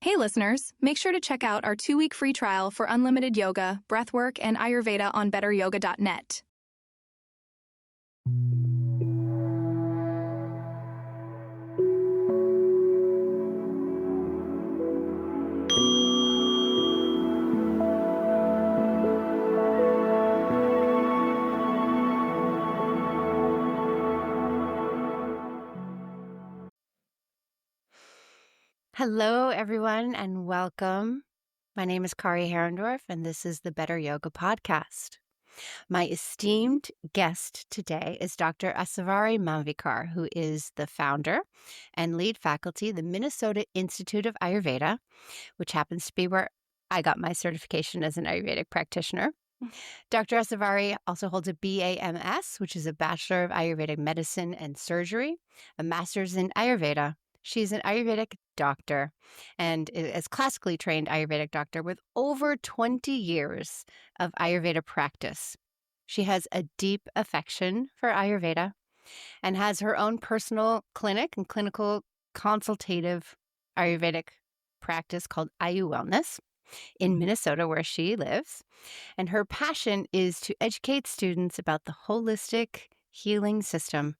Hey listeners, make sure to check out our 2-week free trial for unlimited yoga, breathwork, and Ayurveda on betteryoga.net. Hello, everyone, and welcome. My name is Kari Harendorf, and this is the Better Yoga Podcast. My esteemed guest today is Dr. Asavari Mamavikar, who is the founder and lead faculty of the Minnesota Institute of Ayurveda, which happens to be where I got my certification as an Ayurvedic practitioner. Dr. Asavari also holds a BAMS, which is a Bachelor of Ayurvedic Medicine and Surgery, a Master's in Ayurveda. She's an Ayurvedic doctor and is classically trained Ayurvedic doctor with over 20 years of Ayurveda practice. She has a deep affection for Ayurveda and has her own personal clinic and clinical consultative Ayurvedic practice called Ayu Wellness in Minnesota, where she lives. And her passion is to educate students about the holistic healing system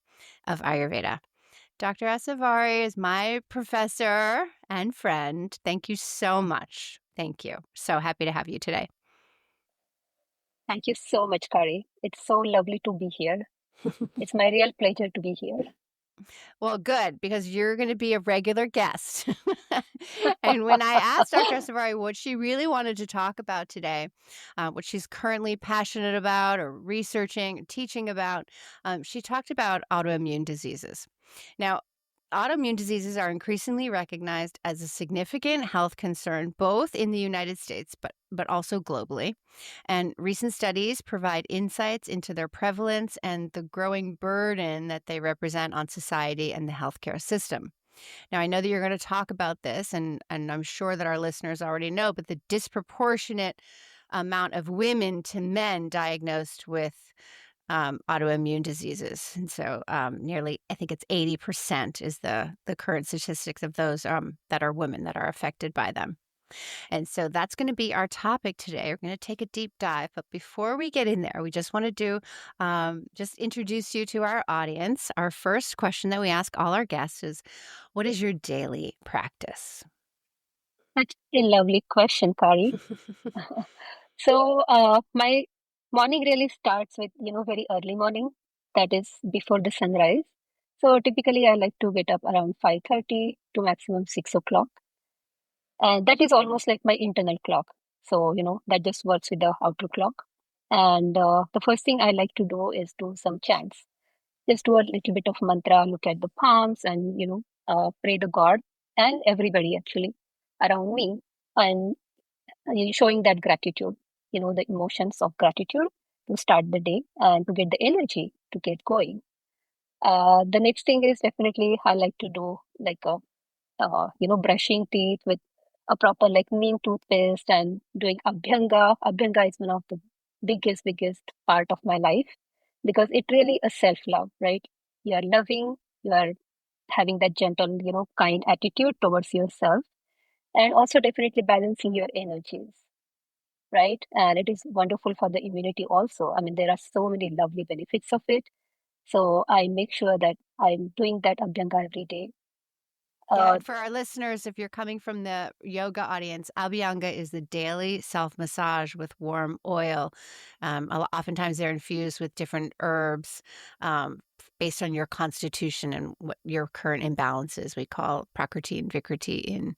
of Ayurveda. Dr. Asavari is my professor and friend. Thank you so much. Thank you. So happy to have you today. Thank you so much, Kari. It's so lovely to be here. It's my real pleasure to be here. Well, good, because you're going to be a regular guest. And when I asked Dr. Asavari what she really wanted to talk about today, what she's currently passionate about or researching, teaching about, she talked about autoimmune diseases. Now, autoimmune diseases are increasingly recognized as a significant health concern, both in the United States, but also globally. And recent studies provide insights into their prevalence and the growing burden that they represent on society and the healthcare system. Now, I know that you're going to talk about this, and I'm sure that our listeners already know, but the disproportionate amount of women to men diagnosed with autoimmune diseases. And so nearly, I think it's 80% is the current statistics of those that are women that are affected by them. And so that's going to be our topic today. We're going to take a deep dive. But before we get in there, we just want to do just introduce you to our audience. Our first question that we ask all our guests is, what is your daily practice? Such a lovely question, Kari. So, my morning really starts with, very early morning. That is before the sunrise. So typically I like to get up around 5:30 to maximum 6 o'clock. And that is almost like my internal clock. So, that just works with the outer clock. And the first thing I like to do is do some chants. Just do a little bit of mantra, look at the palms, and pray to God and everybody actually around me, and showing that gratitude, the emotions of gratitude to start the day and to get the energy to get going. The next thing is definitely I like to do like a brushing teeth with a proper like neem toothpaste and doing abhyanga. Abhyanga is one of the biggest part of my life because it really a self love, right? You are loving, you are having that gentle, kind attitude towards yourself, and also definitely balancing your energies, right? And it is wonderful for the immunity also. I mean, there are so many lovely benefits of it. So I make sure that I'm doing that abhyanga every day. Yeah, and for our listeners, if you're coming from the yoga audience, Abhyanga is the daily self-massage with warm oil. Oftentimes they're infused with different herbs based on your constitution and what your current imbalances. We call Prakriti and Vikriti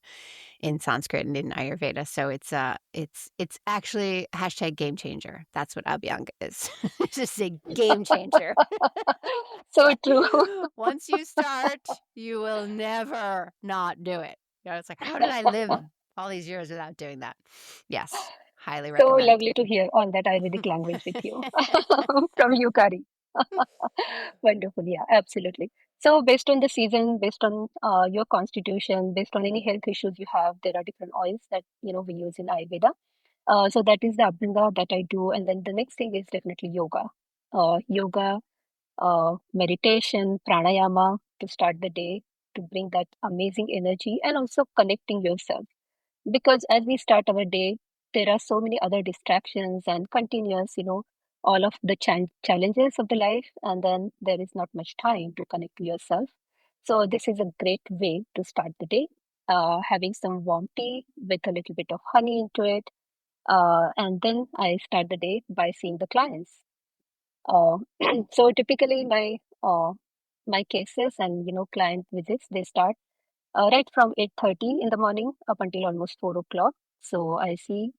in Sanskrit and in Ayurveda. So it's actually hashtag game changer. That's what Abhyanga is. It's just a game changer. So true. Once you start, you will never not do it. It's like, how did I live all these years without doing that? Yes, highly So recommend. lovely to hear all that Ayurvedic language with you from you, Kari. Wonderful. Yeah, absolutely. So based on the season, based on your constitution, based on any health issues you have, there are different oils that we use in Ayurveda. So that is the abhyanga that I do, and then the next thing is definitely yoga. Yoga, meditation, pranayama to start the day to bring that amazing energy, and also connecting yourself. because as we start our day, there are so many other distractions and continuous, all of the challenges of the life, and then there is not much time to connect to yourself. So this is a great way to start the day, having some warm tea with a little bit of honey into it, and then I start the day by seeing the clients. Uh, so typically my cases and client visits, they start right from 8:30 in the morning up until almost 4 o'clock. So I see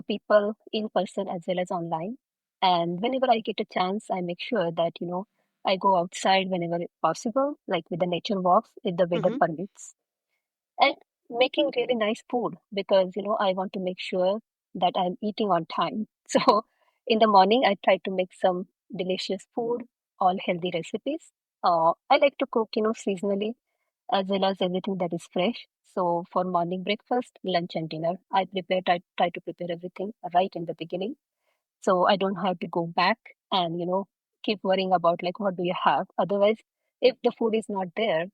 people in person as well as online. And whenever I get a chance, I make sure that I go outside whenever possible, like with the nature walks if the weather Hmm. permits, and making really nice food because I want to make sure that I'm eating on time. So in the morning, I try to make some delicious food, all healthy recipes. I like to cook seasonally as well as everything that is fresh. So for morning breakfast, lunch, and dinner, try to prepare everything right in the beginning, so I don't have to go back and keep worrying about like what do you have. Otherwise, if the food is not there,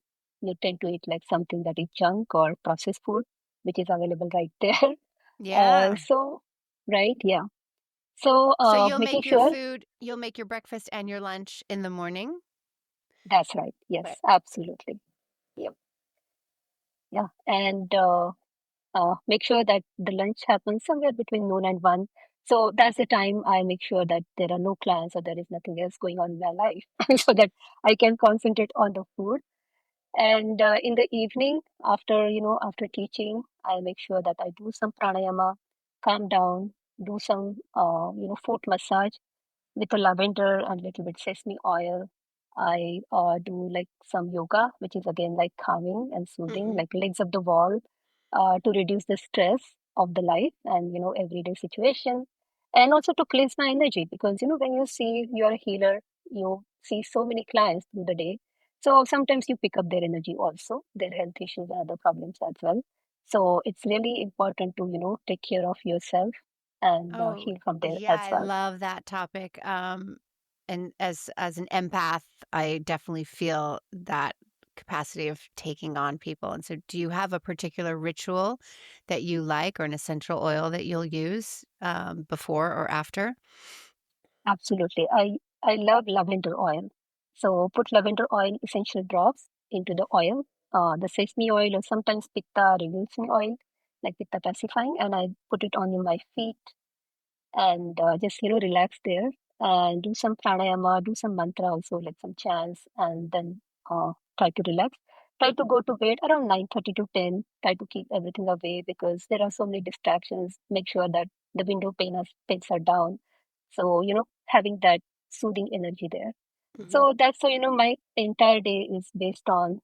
you tend to eat like something that is junk or processed food, which is available right there. Yeah. So right, yeah. So So you'll making make your sure food, you'll make your breakfast and your lunch in the morning. that's right. Right. Yes, absolutely. Yep. Yeah, and make sure that the lunch happens somewhere between noon and 1. So that's the time I make sure that there are no clients or there is nothing else going on in my life so that I can concentrate on the food. And in the evening, after teaching, I make sure that I do some pranayama, calm down, do some, foot massage with the lavender and little bit sesame oil. I do like some yoga, which is again like calming and soothing, Hmm. like legs up the wall, to reduce the stress of the life and everyday situation, and also to cleanse my energy because when you see you're a healer, you see so many clients through the day. So sometimes you pick up their energy also, their health issues and other problems as well. So it's really important to take care of yourself and Oh, heal from there yeah, as I well. love that topic. And as an empath, I definitely feel that capacity of taking on people. And so, do you have a particular ritual that you like, or an essential oil that you'll use before or after? Absolutely. I love lavender oil. So put lavender oil essential drops into the oil, the sesame oil or sometimes pitta reducing oil, like pitta pacifying, and I put it on my feet and just relax there and do some pranayama, do some mantra also, like some chants, and then try to relax. Try to go to bed around 9:30 to 10. Try to keep everything away because there are so many distractions. Make sure that the panes are down. So having that soothing energy there. Hmm. So that's so my entire day is based on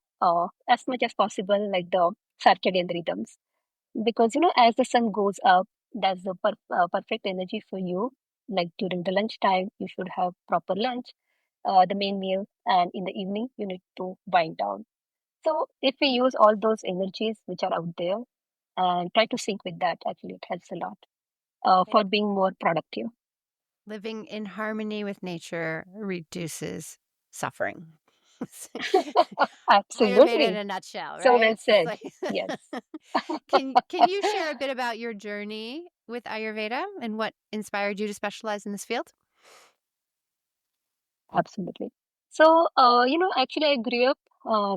as much as possible like the circadian rhythms, because as the sun goes up, that's the perfect energy for you. Like during the lunchtime you should have proper lunch, the main meal, and in the evening you need to wind down. So if we use all those energies which are out there and try to sync with that, actually it helps a lot for being more productive. Living in harmony with nature reduces suffering. Ayurveda in Absolutely. a nutshell, So right? well It's just said. like Yes. can you share a bit about your journey with Ayurveda and what inspired you to specialize in this field? Absolutely. So, actually, I grew up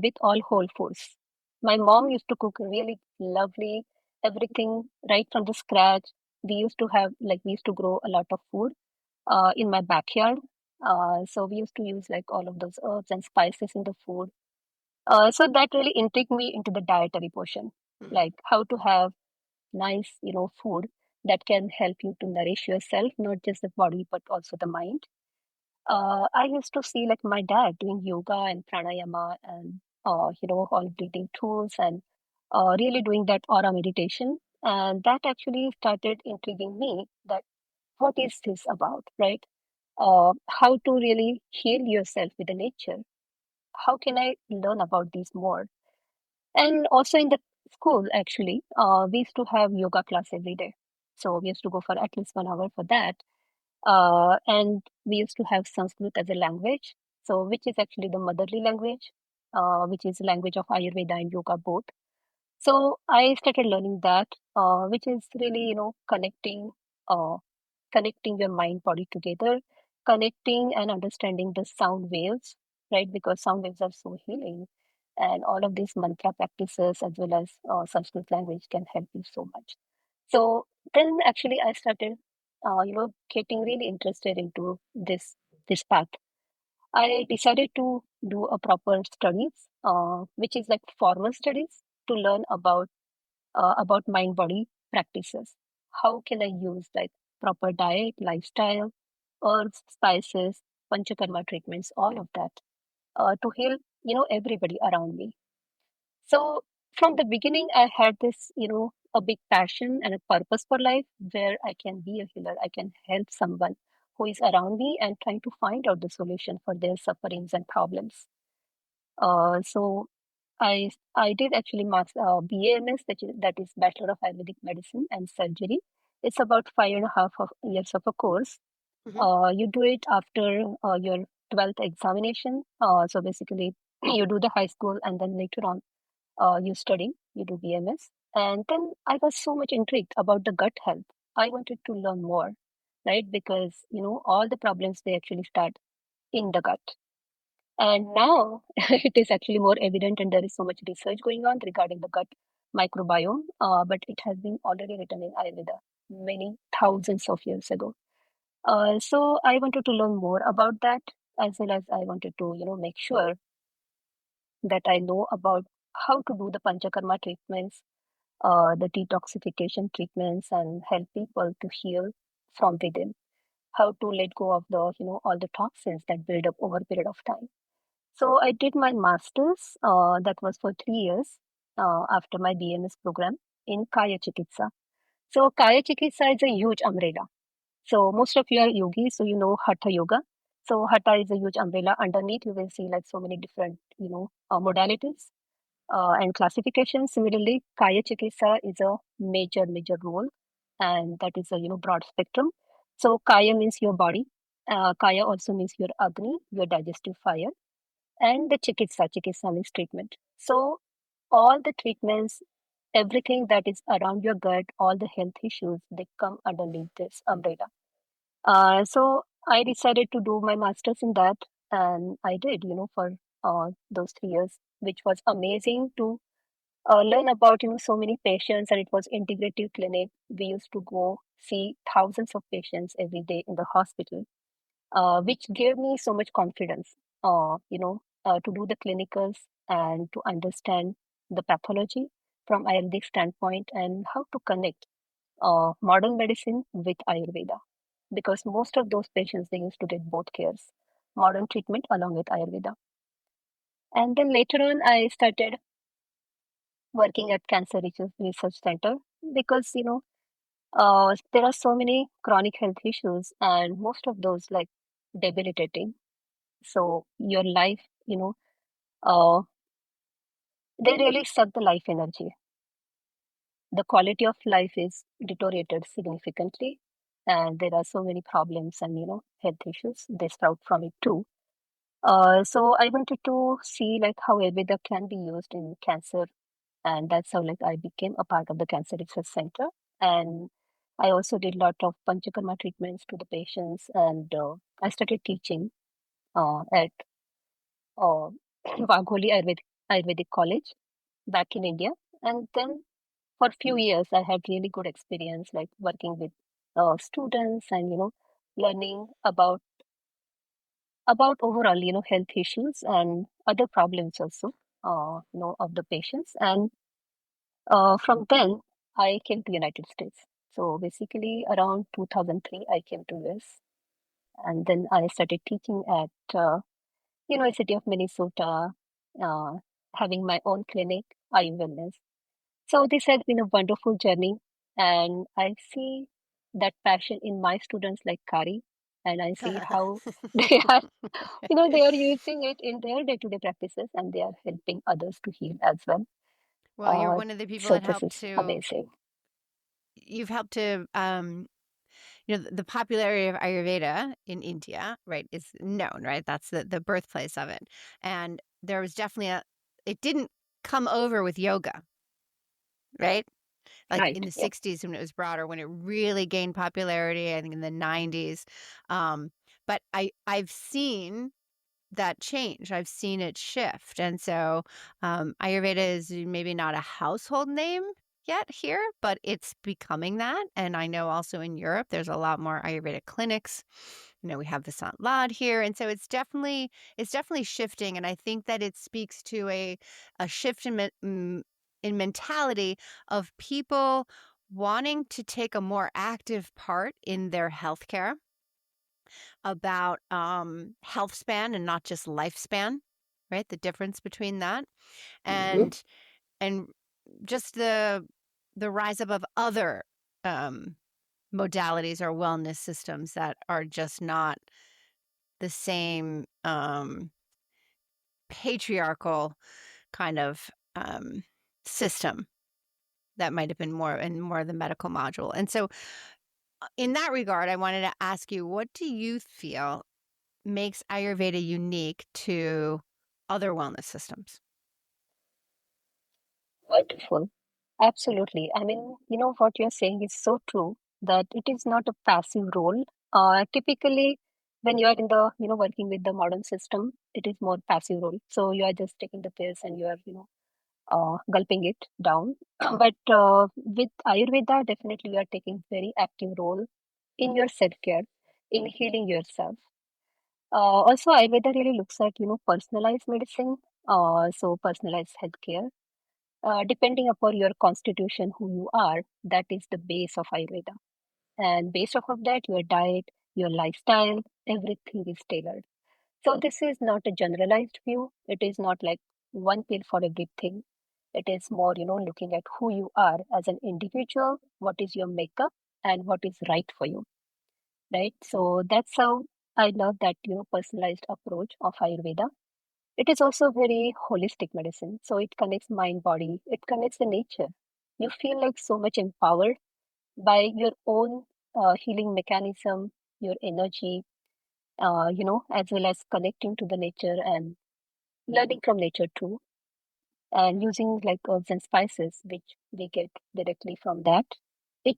with all whole foods. My mom used to cook really lovely, everything right from the scratch. We used to grow a lot of food in my backyard. So we used to use like all of those herbs and spices in the food. So that really intrigued me into the dietary portion, Mhm. like how to have nice, food that can help you to nourish yourself, not just the body, but also the mind. I used to see like my dad doing yoga and pranayama and all breathing tools and really doing that aura meditation, and that actually started intriguing me that what is this about, right? How to really heal yourself with the nature? How can I learn about these more? And also in the school, actually, we used to have yoga class every day, so we used to go for at least 1 hour for that, and we used to have Sanskrit as a language, so which is actually the motherly language, which is language of Ayurveda and yoga both. So I started learning that, which is really, uh, connecting your mind body together, connecting and understanding the sound waves, right? Because sound waves are so healing, and all of these mantra practices as well as Sanskrit language can help you so much. So then, actually, I started, getting really interested into this path. I decided to do a proper studies, which is like formal studies to learn about mind body practices. How can I use like proper diet, lifestyle, herbs, spices, panchakarma treatments, all of that to heal everybody around me. So from the beginning, I had this a big passion and a purpose for life where I can be a healer. I can help someone who is around me and trying to find out the solution for their sufferings and problems. So I did actually BAMS, that is Bachelor of Ayurvedic Medicine and Surgery. It's about 5.5 years of a course. Mhm. You do it after your 12th examination. So basically, you do the high school and then later on you study, you do BMS. And then I was so much intrigued about the gut health. I wanted to learn more, right? Because, all the problems, they actually start in the gut. And now it is actually more evident, and there is so much research going on regarding the gut microbiome, but it has been already written in Ayurveda many thousands of years ago. So I wanted to learn more about that, as well as I wanted to, make sure that I know about how to do the Panchakarma treatments, the detoxification treatments, and help people to heal from within. How to let go of the, all the toxins that build up over a period of time. So I did my master's, that was for 3 years after my BMS program in Kaya Chikitsa. So Kaya Chikitsa is a huge umbrella. So most of you are yogis, so you know Hatha Yoga. So Hatha is a huge umbrella. Underneath, you will see like so many different, modalities and classifications. Similarly, Kaya Chikitsa is a major role, and that is a broad spectrum. So Kaya means your body. Kaya also means your Agni, your digestive fire, and the chikitsa means treatment. So all the treatments, everything that is around your gut, all the health issues, they come underneath this umbrella. So I decided to do my master's in that, and I did, for those 3 years, which was amazing to learn about, so many patients, and it was integrative clinic. We used to go see thousands of patients every day in the hospital, which gave me so much confidence, to do the clinicals and to understand the pathology from Ayurvedic standpoint and how to connect modern medicine with Ayurveda. Because most of those patients, they used to get both cares, modern treatment along with Ayurveda. And then later on, I started working at Cancer Research Center because, there are so many chronic health issues, and most of those like debilitating. So your life, uh, they really suck the life energy. The quality of life is deteriorated significantly, and there are so many problems and health issues they sprout from it too. So I wanted to see like how Ayurveda can be used in cancer, and that's how like I became a part of the Cancer Research Center. And I also did a lot of Panchakarma treatments to the patients, and I started teaching at uh, Wagholi Ayurvedic College back in India. And then for a few years, I had really good experience, like working with students and learning about overall health issues and other problems also of the patients. And from then, I came to United States. So basically, around 2003, I came to US, and then I started teaching at University of Minnesota, uh, having my own clinic, IU Wellness. So this has been a wonderful journey, and I see that passion in my students like Kari, and I see how they are, they are using it in their day-to-day practices, and they are helping others to heal as well. Well, you're Uh, one of the people so that this helped is to, amazing. you've helped to, the popularity of Ayurveda in India, right, is known, right? That's the birthplace of it. And there was definitely it didn't come over with yoga, right? like Right. in the Yep. 60s when it was broader, when it really gained popularity, I think in the 90s. But I've seen that change. I've seen it shift. And so Ayurveda is maybe not a household name yet here, but it's becoming that. And I know also in Europe, there's a lot more Ayurvedic clinics. We have the Sant Lad here. And so it's definitely shifting. And I think that it speaks to a shift in mentality of people wanting to take a more active part in their healthcare, about health span and not just lifespan, right? The difference between that Mhm. and just the rise up of other um, modalities or wellness systems that are just not the same patriarchal kind of system that might have been more in more of the medical module. And so, in that regard, I wanted to ask you, what do you feel makes Ayurveda unique to other wellness systems? Wonderful. Absolutely. I mean, what you're saying is so true that it is not a passive role. Typically, when you are in the, working with the modern system, it is more passive role. So you are just taking the pills and you are, gulping it down. But with Ayurveda, definitely you are taking very active role in your self-care, in healing yourself. Also, Ayurveda really looks at, personalized medicine, so personalized healthcare. Depending upon your constitution, who you are, that is the base of Ayurveda. And based off of that, your diet, your lifestyle, everything is tailored. So this is not a generalized view. It is not like one pill for everything. It is more, looking at who you are as an individual, what is your makeup, and what is right for you, right? So that's how I love that, personalized approach of Ayurveda. It is also very holistic medicine. So it connects mind, body, it connects the nature. You feel like so much empowered by your own healing mechanism, your energy, as well as connecting to the nature and learning from nature too, and using like herbs and spices, which we get directly from that. It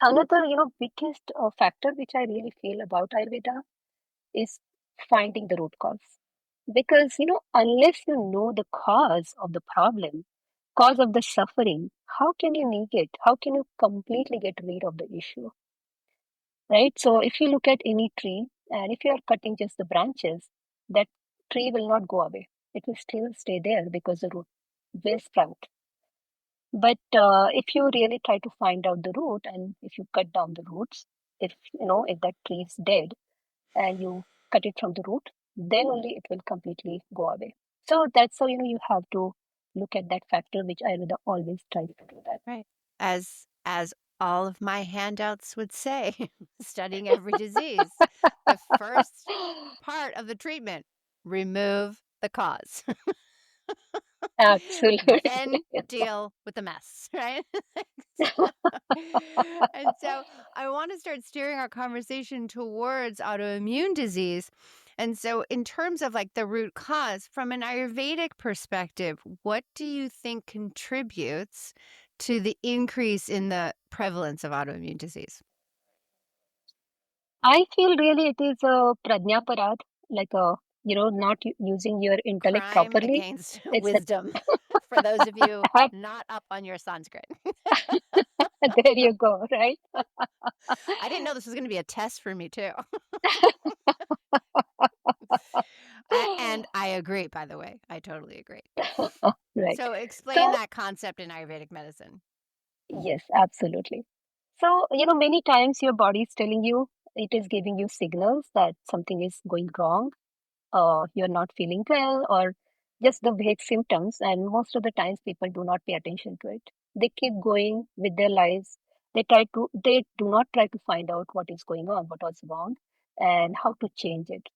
another, biggest factor which I really feel about Ayurveda is finding the root cause. Because, unless you know the cause of the problem, cause of the suffering, how can you negate? How can you completely get rid of the issue? Right? So, if you look at any tree and if you are cutting just the branches, that tree will not go away. It will still stay there because the root will sprout. But if you really try to find out the root and if you cut down the roots, if that tree is dead, and you cut it from the root, then only it will completely go away. So that's how you have to look at that factor, which Ayurveda always tries to do that. Right. As all of my handouts would say, studying every disease, the first part of the treatment, remove the cause. Absolutely. Then deal with the mess, right? And so I want to start steering our conversation towards autoimmune disease. And so, in terms of like the root cause, from an Ayurvedic perspective, what do you think contributes to the increase in the prevalence of autoimmune disease? I feel really it is a prajna parad, like not using your intellect Crime properly. against It's a wisdom, for those of you not up on your Sanskrit. there you go, right? I didn't know this was going to be a test for me, too. And I agree, by the way. I totally agree. Right. So explain So that concept in Ayurvedic medicine. yes, absolutely. So, many times your body is telling you, it is giving you signals that something is going wrong, you're not feeling well, or just the vague symptoms. And most of the times, people do not pay attention to it. They keep going with their lives. They do not try to find out what is going on, what was wrong, and how to change it.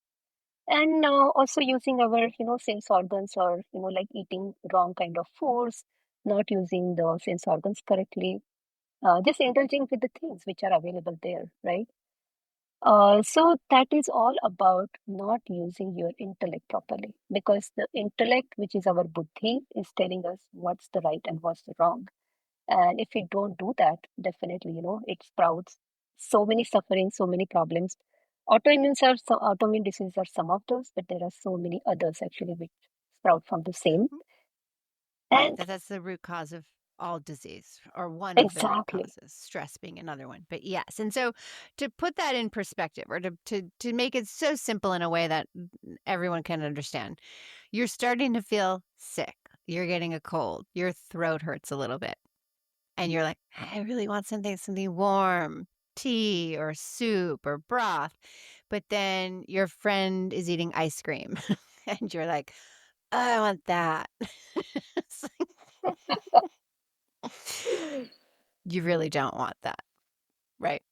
And also using our, sense organs, or, like eating wrong kind of foods, not using the sense organs correctly, just indulging with the things which are available there, right? So that is all about not using your intellect properly, because the intellect, which is our buddhi, is telling us what's the right and what's the wrong. And if we don't do that, definitely, it sprouts so many suffering, so many problems. Autoimmune diseases are some of those, but there are so many others actually which sprout from the same. Right. And That's the root cause of all disease, or one of the root exactly, causes, stress being another one. But yes. And so to put that in perspective, or to make it so simple in a way that everyone can understand, you're starting to feel sick. You're getting a cold. Your throat hurts a little bit. And you're like, I really want something warm, tea or soup or broth. But then your friend is eating ice cream and you're like, "Oh, I want that." It's like, you really don't want that, right?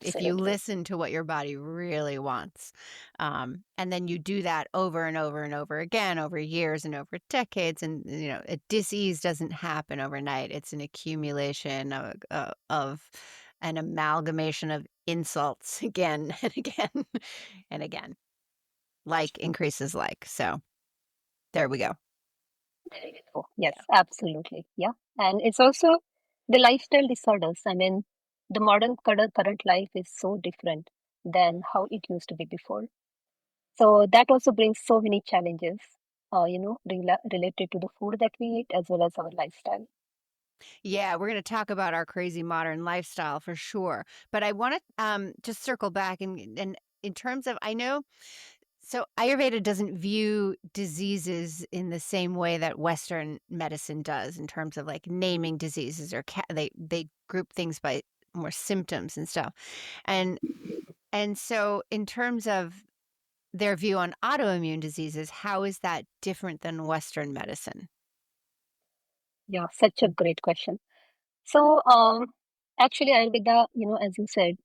If you absolutely. listen to what your body really wants, and then you do that over and over and over again, over years and over decades, and a disease doesn't happen overnight. It's an accumulation of an amalgamation of insults again and again and again. Like increases like. So there we go. There you go. Yes, absolutely. Yeah. And it's also the lifestyle disorders. I mean, the modern current life is so different than how it used to be before. So that also brings so many challenges, related to the food that we eat as well as our lifestyle. Yeah, we're going to talk about our crazy modern lifestyle for sure. But I want to just circle back and in terms of, I know, so Ayurveda doesn't view diseases in the same way that Western medicine does in terms of like naming diseases, or they group things by more symptoms and stuff. And so in terms of their view on autoimmune diseases, how is that different than Western medicine? Yeah, such a great question. So, actually, Ayurveda, as you said,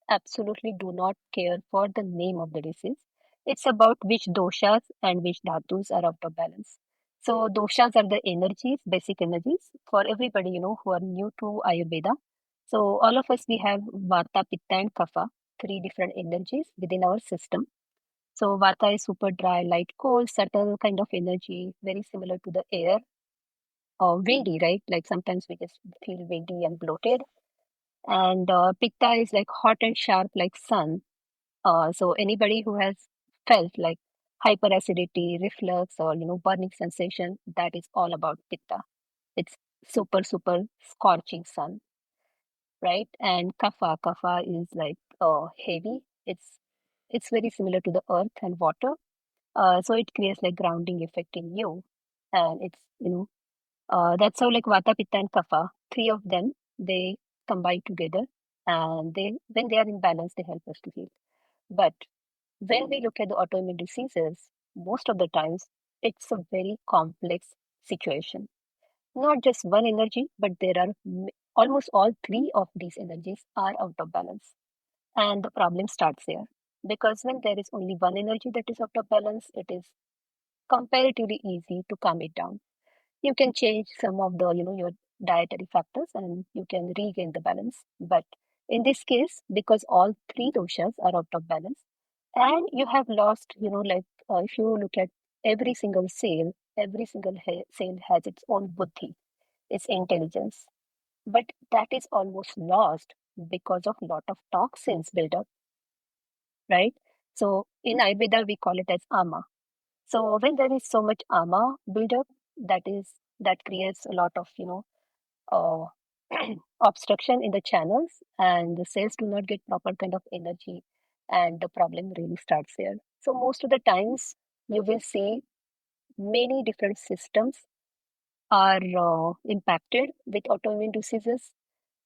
absolutely do not care for the name of the disease. It's about which doshas and which dhatus are out of balance. So, doshas are the energies, basic energies for everybody, who are new to Ayurveda. So, all of us, we have Vata, Pitta, and Kapha, three different energies within our system. So, Vata is super dry, light, cold, subtle kind of energy, very similar to the air, or windy, right? Like sometimes we just feel windy and bloated. And pitta is like hot and sharp like sun. So anybody who has felt like hyperacidity, reflux, or burning sensation, that is all about pitta. It's super super scorching sun, right? And kapha is like heavy. It's very similar to the earth and water. So it creates like grounding effect in you, and it's that's how like Vata, Pitta, and Kapha, three of them, they combine together, and they when they are in balance, they help us to heal. But when we look at the autoimmune diseases, most of the times it's a very complex situation. Not just one energy, but there are almost all three of these energies are out of balance. And the problem starts there. Because when there is only one energy that is out of balance, it is comparatively easy to calm it down. You can change some of the your dietary factors and you can regain the balance. But in this case, because all three doshas are out of balance and you have lost, like if you look at every single cell, every single cell has its own buddhi, its intelligence, but that is almost lost because of lot of toxins built up, right? So in Ayurveda we call it as ama. So when there is so much ama built up, that creates a lot of uh, obstruction in the channels, and the cells do not get proper kind of energy, and the problem really starts there. So most of the times you will see many different systems are impacted with autoimmune diseases.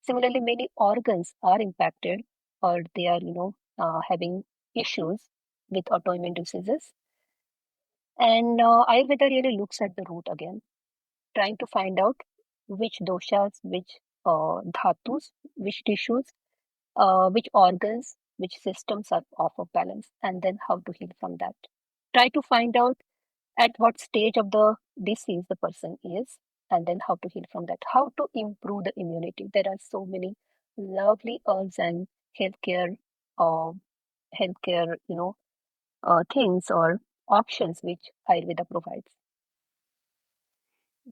Similarly, many organs are impacted, or they are having issues with autoimmune diseases. And Ayurveda really looks at the root again, trying to find out which doshas, which dhatus, which tissues, which organs, which systems are off of balance, and then how to heal from that. Try to find out at what stage of the disease the person is, and then how to heal from that. How to improve the immunity. There are so many lovely herbs and healthcare, uh, healthcare, things or options which Ayurveda provides.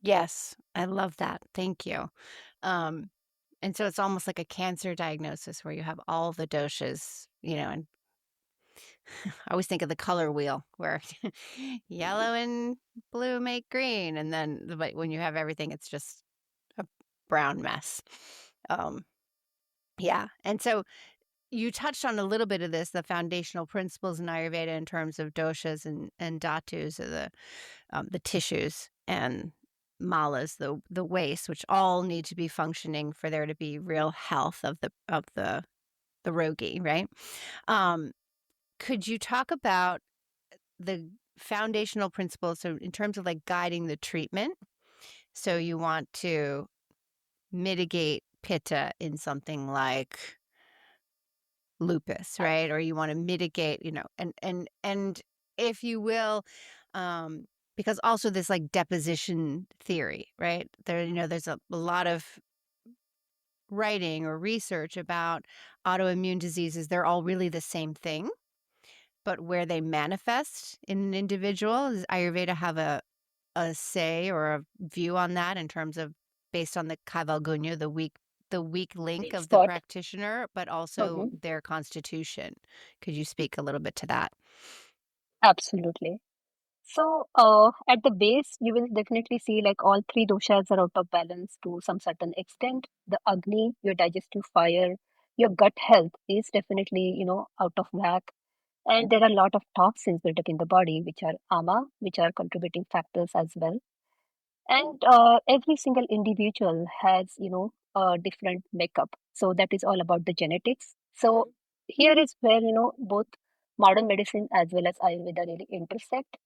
Yes, I love that. Thank you. And so it's almost like a cancer diagnosis where you have all the doshas, and I always think of the color wheel where yellow and blue make green. And then but when you have everything, it's just a brown mess. Um, yeah. And so you touched on a little bit of this, the foundational principles in Ayurveda in terms of doshas and dhatus, or the tissues, and malas, the waste, which all need to be functioning for there to be real health of the rogi, right? Um, could you talk about the foundational principles, so in terms of like guiding the treatment? So you want to mitigate pitta in something like lupus, right? Or you want to mitigate, and if you will, um, because also this like deposition theory, right? There's a lot of writing or research about autoimmune diseases. They're all really the same thing, but where they manifest in an individual, does Ayurveda have a say or a view on that in terms of based on the kaivalgunya, the weak link Weak of the spot. practitioner, but also Hmm. their constitution? Could you speak a little bit to that? Absolutely. So, at the base, you will definitely see like all three doshas are out of balance to some certain extent. The Agni, your digestive fire, your gut health is definitely, out of whack. And there are a lot of toxins built up in the body, which are ama, which are contributing factors as well. And every single individual has, a different makeup. So that is all about the genetics. So here is where, both modern medicine as well as Ayurveda really intersect.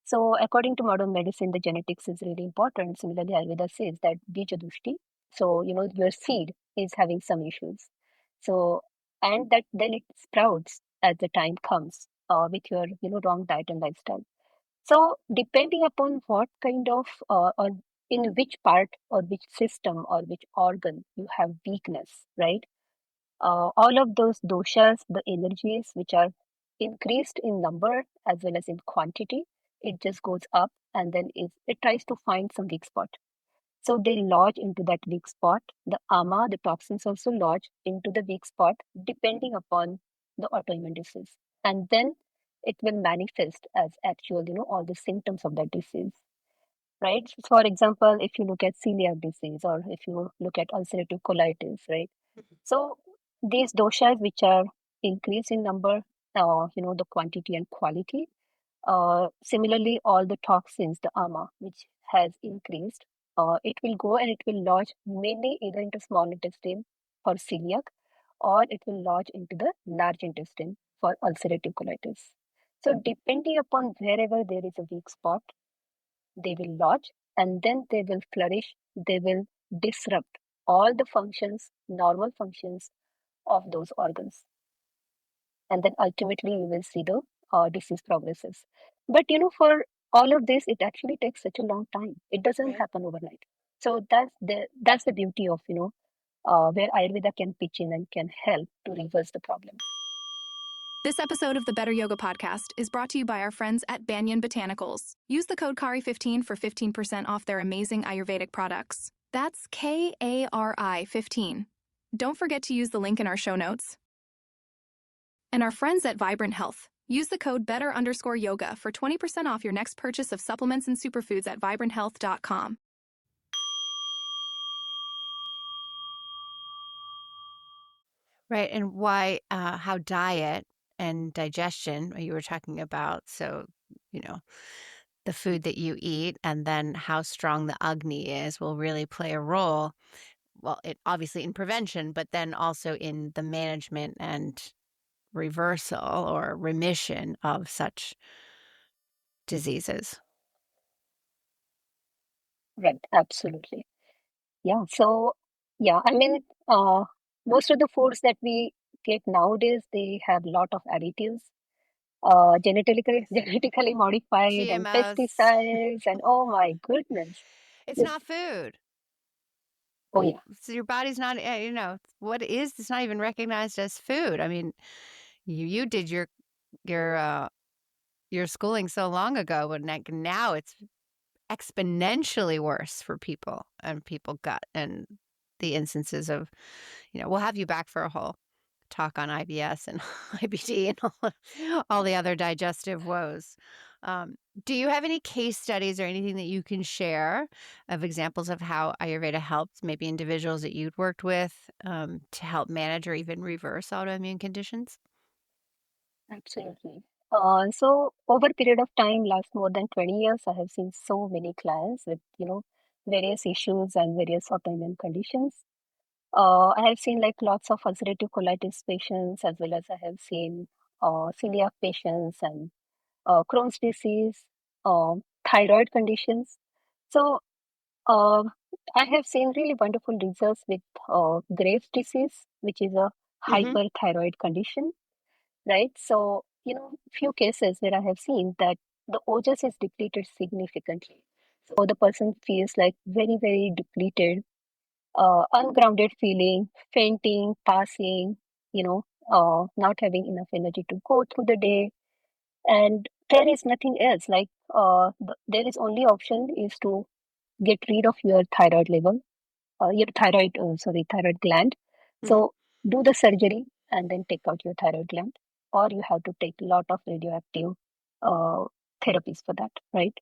So according to modern medicine, the genetics is really important. Similarly, Ayurveda says that bija dushti. So, your seed is having some issues. So, and that then it sprouts as the time comes with your, wrong diet and lifestyle. So, depending upon what kind of, or in which part or which system or which organ you have weakness, right? All of those doshas, the energies which are increased in number as well as in quantity, it just goes up and then it tries to find some weak spot. So they lodge into that weak spot. The ama, the toxins also lodge into the weak spot depending upon the autoimmune disease. And then it will manifest as actual, all the symptoms of that disease, right? So for example, if you look at celiac disease or if you look at ulcerative colitis, right? So these doshas which are increase in number, the quantity and quality, similarly, all the toxins, the ama, which has increased, it will go and it will lodge mainly either into small intestine for celiac or it will lodge into the large intestine for ulcerative colitis. So, depending upon wherever there is a weak spot, they will lodge and then they will flourish, they will disrupt all the functions, normal functions of those organs. And then ultimately you will see the disease progresses. But for all of this, it actually takes such a long time. It doesn't Right. happen overnight. So that's the beauty of where Ayurveda can pitch in and can help to reverse the problem. This episode of the Better Yoga Podcast is brought to you by our friends at Banyan Botanicals. Use the code KARI15 for 15% off their amazing Ayurvedic products. That's KARI 15. Don't forget to use the link in our show notes. And our friends at Vibrant Health. Use the code BETTER_YOGA for 20% off your next purchase of supplements and superfoods at vibranthealth.com. Right. And how diet and digestion, you were talking about. So, you know, the food that you eat and then how strong the Agni is will really play a role. Well, it obviously in prevention, but then also in the management and reversal or remission of such diseases. Right, absolutely. Yeah. So yeah, I mean, most of the foods that we get nowadays, they have a lot of additives, genetically Yes. genetically modified and GMOs. pesticides, and oh my goodness. It's This, not food. oh yeah. So your body's not, what is, it's not even recognized as food. I mean, you did your, uh, your schooling so long ago, but now it's exponentially worse for people and people gut and the instances of, we'll have you back for a whole talk on IBS and IBD and all the other digestive woes. Do you have any case studies or anything that you can share of examples of how Ayurveda helped maybe individuals that you'd worked with to help manage or even reverse autoimmune conditions? Absolutely. So over a period of time, last more than 20 years, I have seen so many clients with, various issues and various autoimmune conditions. I have seen like lots of ulcerative colitis patients, as well as I have seen celiac patients and Crohn's disease, thyroid conditions. So uh, I have seen really wonderful results with Graves' disease, which is a Mm-hmm. hyperthyroid condition, right? So, few cases where I have seen that the ojas is depleted significantly. So the person feels like very, very depleted, ungrounded feeling, fainting, passing, not having enough energy to go through the day. And there is nothing else. Like, there is only option is to get rid of your thyroid level, thyroid gland. Mm-hmm. So do the surgery and then take out your thyroid gland, or you have to take a lot of radioactive uh, therapies for that, right?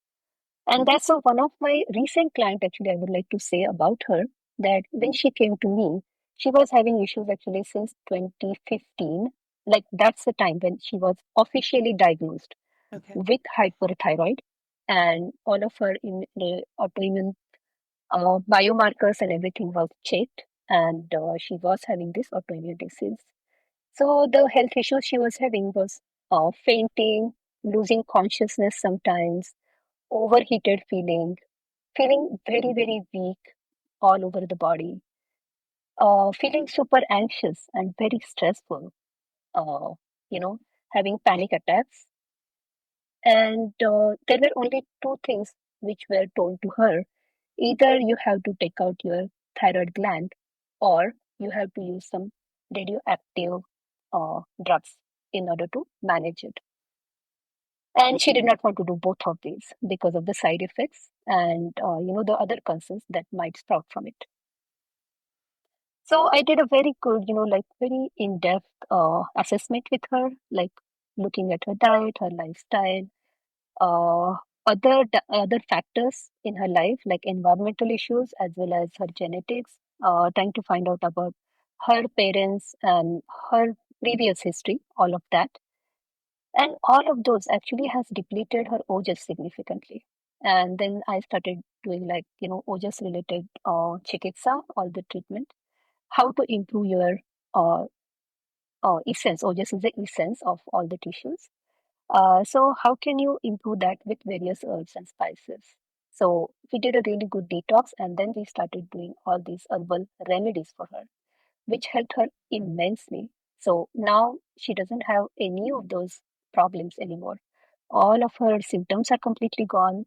And that's one of my recent client, actually, I would like to say about her that when she came to me, she was having issues actually since 2015. Like that's the time when she was officially diagnosed Okay. with hyperthyroid, and all of her autoimmune biomarkers and everything was checked, and she was having this autoimmune disease. So the health issues she was having was fainting, losing consciousness sometimes, overheated feeling, feeling very, very weak all over the body, feeling super anxious and very stressful, uh, you know, having panic attacks. And there were only two things which were told to her: either you have to take out your thyroid gland, or you have to use some radioactive drugs in order to manage it. And she did not want to do both of these because of the side effects and the other concerns that might sprout from it. So I did a very good, like very in-depth assessment with her, like looking at her diet, her lifestyle, uh, other factors in her life, like environmental issues as well as her genetics, trying to find out about her parents and her previous history, all of that. And all of those actually has depleted her ojas significantly. And then I started doing like, ojas related chikitsa, all the treatment, how to improve your uh, essence. Ojas is the essence of all the tissues. So how can you improve that with various herbs and spices? So we did a really good detox, and then we started doing all these herbal remedies for her, which helped her immensely. So now she doesn't have any of those problems anymore. All of her symptoms are completely gone,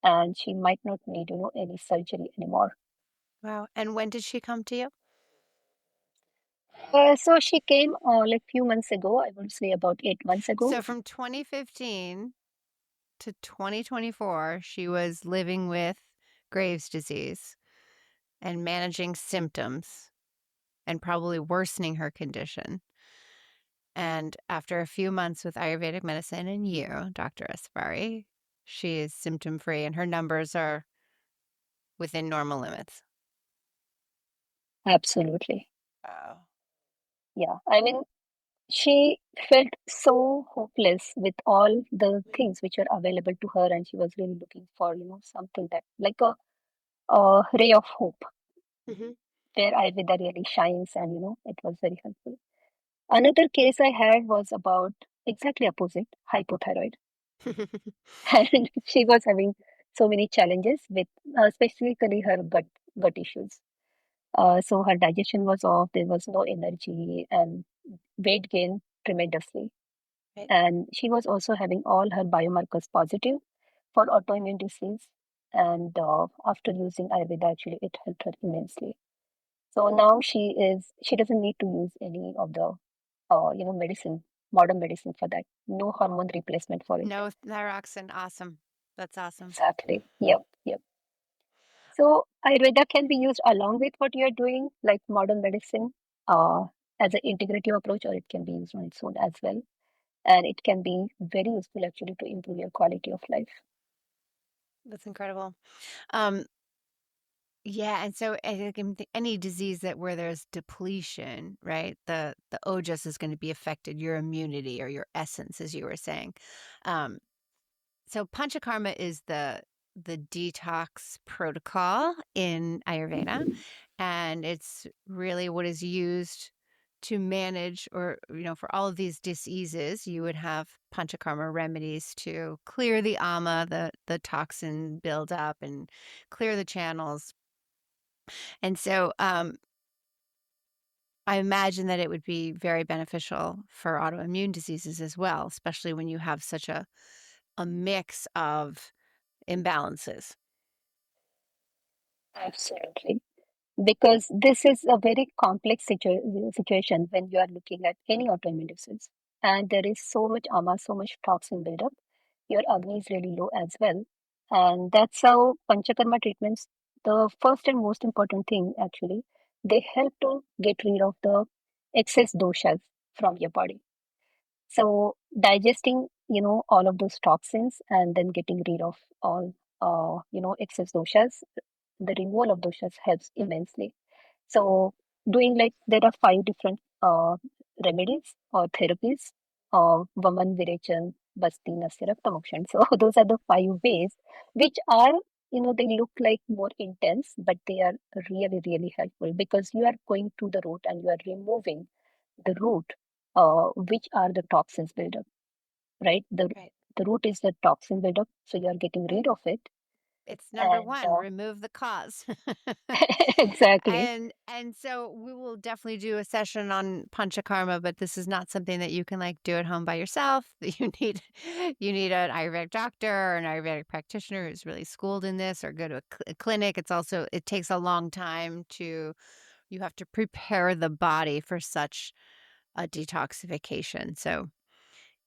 and she might not need, any surgery anymore. Wow. And when did she come to you? So she came like few months ago. I would say about 8 months ago. So from 2015 to 2024, she was living with Graves' disease and managing symptoms and probably worsening her condition. And after a few months with Ayurvedic medicine and you, Dr. Asavari, she is symptom free and her numbers are within normal limits. Absolutely. Wow. Yeah. I mean, she felt so hopeless with all the things which are available to her, and she was really looking for, something that like a ray of hope Mm-hmm. where Ayurveda really shines, and it was very helpful. Another case I had was about exactly opposite, hypothyroid, and she was having so many challenges with specifically her gut issues. So her digestion was off, there was no energy, and weight gain tremendously. Right. And she was also having all her biomarkers positive for autoimmune disease. And after using Ayurveda, actually, it helped her immensely. So now she doesn't need to use any of the, medicine, modern medicine for that. No hormone replacement for it. No thyroxine. Awesome. That's awesome. Exactly. Yep. Yep. So Ayurveda can be used along with what you are doing, like modern medicine, as an integrative approach, or it can be used on its own as well. And it can be very useful actually to improve your quality of life. That's incredible. Um, yeah, and so I think any disease that where there's depletion, right? The ojas is going to be affected, your immunity or your essence, as you were saying. Um, so Panchakarma is the detox protocol in Ayurveda, and it's really what is used to manage, or for all of these diseases. You would have Panchakarma remedies to clear the ama, the toxin buildup, and clear the channels. And so I imagine that it would be very beneficial for autoimmune diseases as well, especially when you have such a mix of imbalances. Absolutely. Because this is a very complex situation when you are looking at any autoimmune disease. And there is so much ama, so much toxin buildup. Your Agni is really low as well. And that's how Panchakarma treatments, the first and most important thing actually, they help to get rid of the excess doshas from your body. So digesting, all of those toxins and then getting rid of all, excess doshas, the removal of doshas helps immensely. So doing like there are five different remedies or therapies, Vaman, Virechan, Basti, Nasya, Rakta Mokshan. So those are the five ways which are, they look like more intense, but they are really, really helpful because you are going to the root and you are removing the root, which are the toxins buildup, right? Right. The root is the toxin buildup, so you are getting Right. rid of it. It's number And one, remove the cause. exactly. And so we will definitely do a session on Panchakarma, but this is not something that you can like do at home by yourself. You need an Ayurvedic doctor or an Ayurvedic practitioner who's really schooled in this, or go to a clinic. It takes a long time you have to prepare the body for such a detoxification. So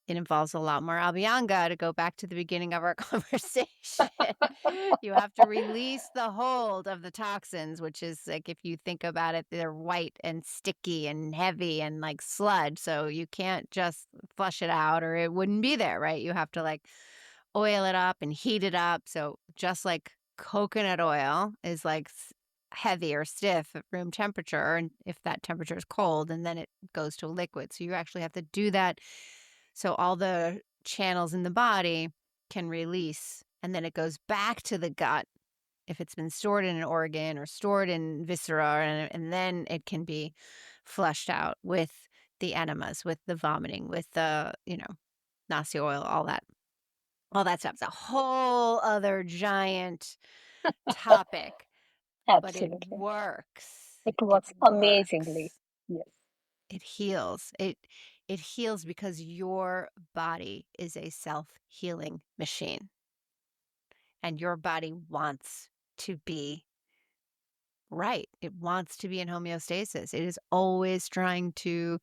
it involves a lot more Abhyanga, to go back to the beginning of our conversation. You have to release the hold of the toxins, which is like, if you think about it, they're white and sticky and heavy and like sludge. So you can't just flush it out or it wouldn't be there, right? You have to like oil it up and heat it up. So just like coconut oil is like heavy or stiff at room temperature, and if that temperature is cold, and then it goes to a liquid. So you actually have to do that so all the channels in the body can release, and then it goes back to the gut if it's been stored in an organ or stored in viscera, and then it can be flushed out with the enemas, with the vomiting, with the, nasi oil, all that stuff. It's a whole other giant topic, but it Absolutely. works. It It works amazingly. works. Yes, It heals. It heals because your body is a self-healing machine, and your body wants to be right. It wants to be in homeostasis. It is always trying to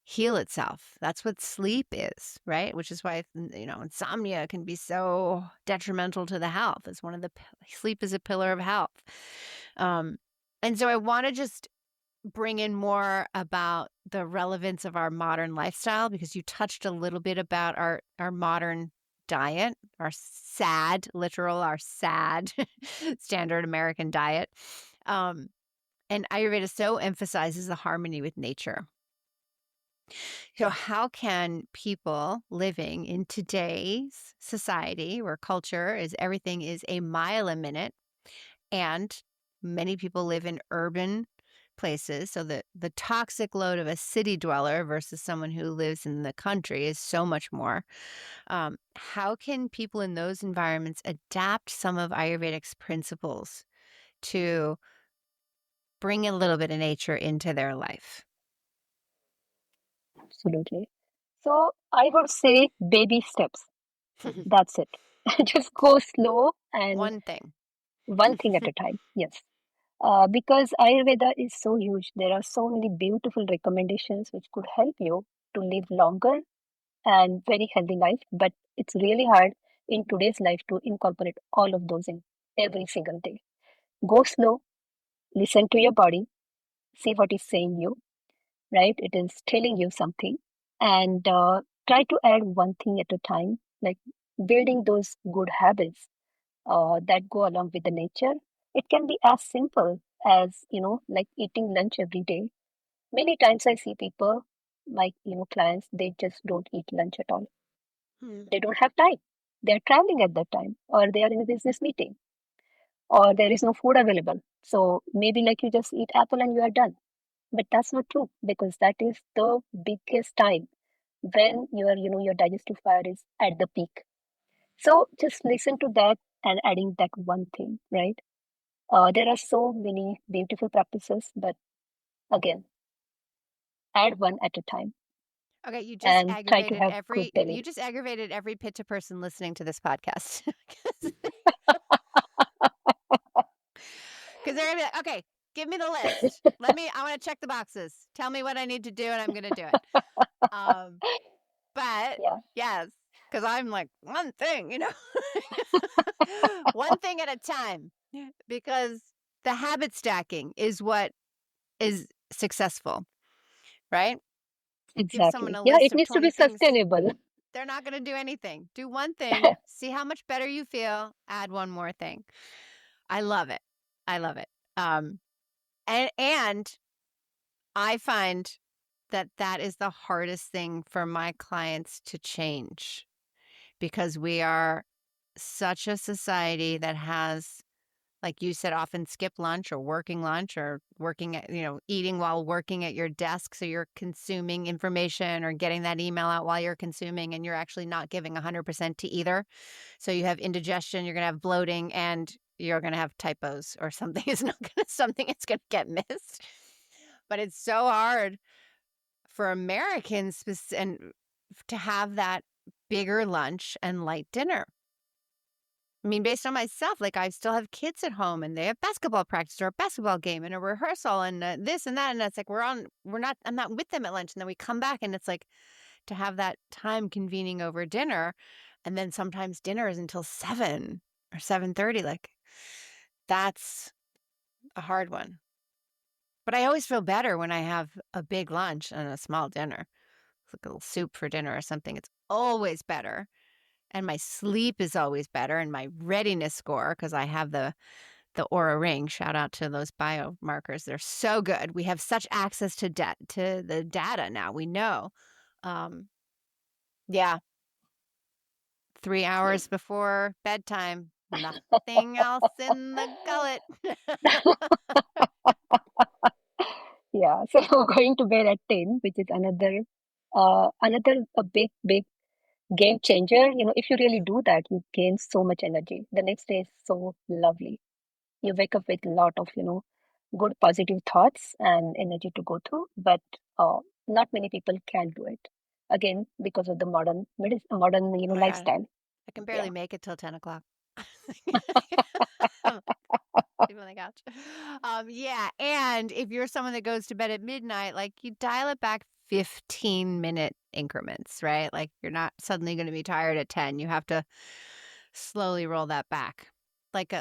heal itself. That's what sleep is, right? Which is why, insomnia can be so detrimental to the health. It's one of the sleep is a pillar of health. Um, and so I want to just bring in more about the relevance of our modern lifestyle, because you touched a little bit about our modern diet, our sad standard American diet. And Ayurveda so emphasizes the harmony with nature. So how can people living in today's society, where culture is everything is a mile a minute, and many people live in urban places, so that the toxic load of a city dweller versus someone who lives in the country is so much more. How can people in those environments adapt some of Ayurvedic's principles to bring a little bit of nature into their life? absolutely. So I would say baby steps. That's it. Just go slow and One thing. one thing at a time. Yes. Because Ayurveda is so huge, there are so many beautiful recommendations which could help you to live longer and very healthy life. But it's really hard in today's life to incorporate all of those in every single day. Go slow, listen to your body, see what is saying you, right? It is telling you something, and try to add one thing at a time, like building those good habits that go along with the nature. It can be as simple as, like eating lunch every day. Many times I see people, like, clients, they just don't eat lunch at all. Hmm. They don't have time. They're traveling at that time, or they are in a business meeting, or there is no food available. So maybe like you just eat apple and you are done. But that's not true, because that is the biggest time when your digestive fire is at the peak. So just listen to that and adding that one thing, right? There are so many beautiful practices, but again, add one at a time Okay, you just and try to aggravated have good every daily. you just aggravated every pitta person listening to this podcast. Because they're gonna be like, okay, give me the list. I want to check the boxes. Tell me what I need to do and I'm gonna do it. But Yeah, yes, because I'm like, one thing, one thing at a time. Because the habit stacking is what is successful, right? Give someone exactly. a Yeah, list it of needs to 20 be things. sustainable. They're not going to do anything. Do one thing, see how much better you feel, add one more thing. I love it. I love it. Um, and I find that that is the hardest thing for my clients to change, because we are such a society that has, like you said, often skip lunch or working at, eating while working at your desk. So you're consuming information or getting that email out while you're consuming, and you're actually not giving 100% to either. So you have indigestion, you're going to have bloating, and you're going to have typos, or something is not going to, something is going to get missed. But it's so hard for Americans and to have that bigger lunch and light dinner. I mean, based on myself, like I still have kids at home and they have basketball practice or a basketball game and a rehearsal and this and that. And it's like, I'm not with them at lunch. And then we come back and it's like to have that time convening over dinner. And then sometimes dinner is until 7 or 7:30. Like that's a hard one. But I always feel better when I have a big lunch and a small dinner. It's like a little soup for dinner or something. It's always better. And my sleep is always better, and my readiness score, because I have the Aura Ring. Shout out to those biomarkers. They're so good. We have such access to the data now. We know. Um, yeah, 3 hours before bedtime, nothing else in the gullet. Yeah. So going to bed at 10, which is another a big game changer. If you really do that, you gain so much energy. The next day is so lovely. You wake up with a lot of, good positive thoughts and energy to go through, but not many people can do it. Again, because of the modern, Oh my God. lifestyle. I can Yeah. barely make it till 10 o'clock. Sleep on the couch. Yeah. And if you're someone that goes to bed at midnight, like you dial it back 15-minute increments, right? Like you're not suddenly going to be tired at 10. You have to slowly roll that back. Like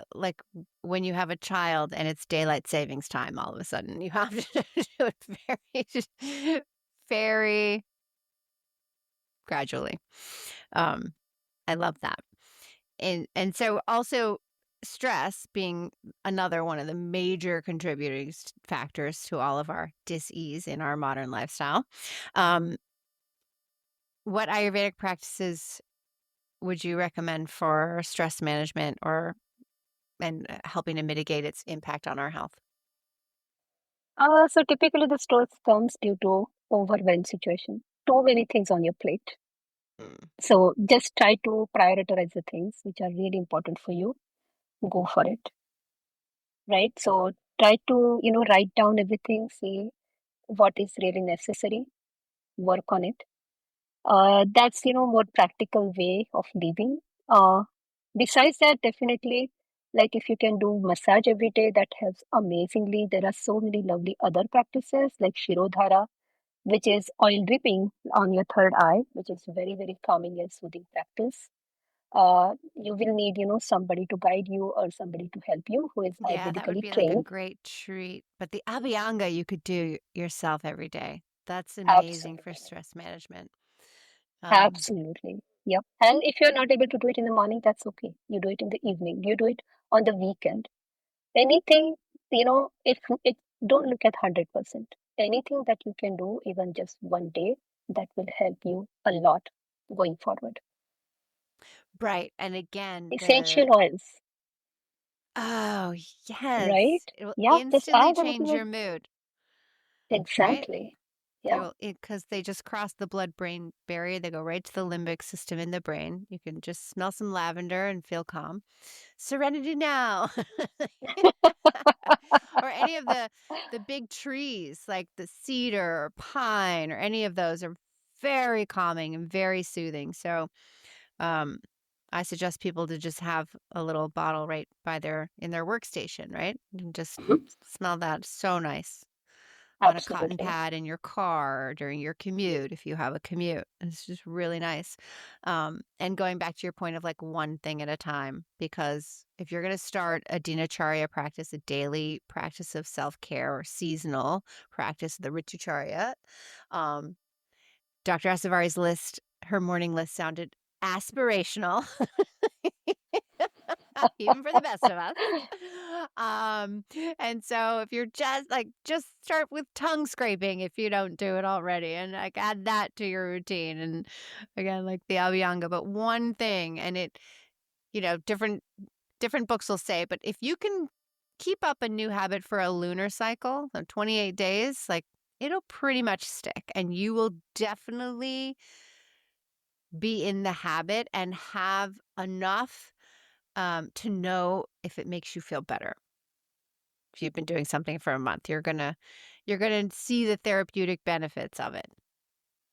when you have a child and it's daylight savings time, all of a sudden you have to do it very gradually. I love that. And so also stress being another one of the major contributing factors to all of our dis-ease in our modern lifestyle. Um, what Ayurvedic practices would you recommend for stress management and helping to mitigate its impact on our health? So typically the stress comes due to overwhelmed situation. Too many things on your plate. Mm. So just try to prioritize the things which are really important for you. Go for it, right? So try to, write down everything, see what is really necessary, work on it. That's, more practical way of living. Uh, Besides that, definitely, like if you can do massage every day, that helps amazingly. There are so many lovely other practices like Shirodhara, which is oil dripping on your third eye, which is very, very calming and soothing practice. you will need, somebody to guide you or somebody to help you who is Yeah, that would Ayurvedically be like a trained. great treat. But the Abhyanga you could do yourself every day. That's amazing for Absolutely. stress management. Um, Absolutely. Yep. And if you're not able to do it in the morning, that's okay. You do it in the evening. You do it on the weekend. Anything, if it don't look at 100%. Anything that you can do, even just one day, that will help you a lot going forward. right. And again, Essential oils, oh, right? yes, it will Yeah, just instantly add a little change bit. your mood, right? Exactly. They Yeah. will, because they just cross the blood-brain barrier. They go right to the limbic system in the brain. You can just smell some lavender and feel calm. Serenity now. Or any of the big trees like the cedar or pine or any of those are very calming and very soothing. So um I suggest people to just have a little bottle right by in their workstation, right? And just Mhm. smell that. So nice on a cotton Absolutely. pad in your car or during your commute if you have a commute. It's just really nice. And going back to your point of like one thing at a time, because if you're going to start a dinacharya practice, a daily practice of self-care or seasonal practice, the ritucharya, um, Dr. Asavari's list, her morning list sounded aspirational. Even for the best of us. Um, and so if you're just start with tongue scraping if you don't do it already, and like add that to your routine. And again, like the Abhyanga, but one thing, and different books will say, but if you can keep up a new habit for a lunar cycle of 28 days, like it'll pretty much stick, and you will definitely be in the habit and have enough to know if it makes you feel better. If you've been doing something for a month, you're gonna see the therapeutic benefits of it.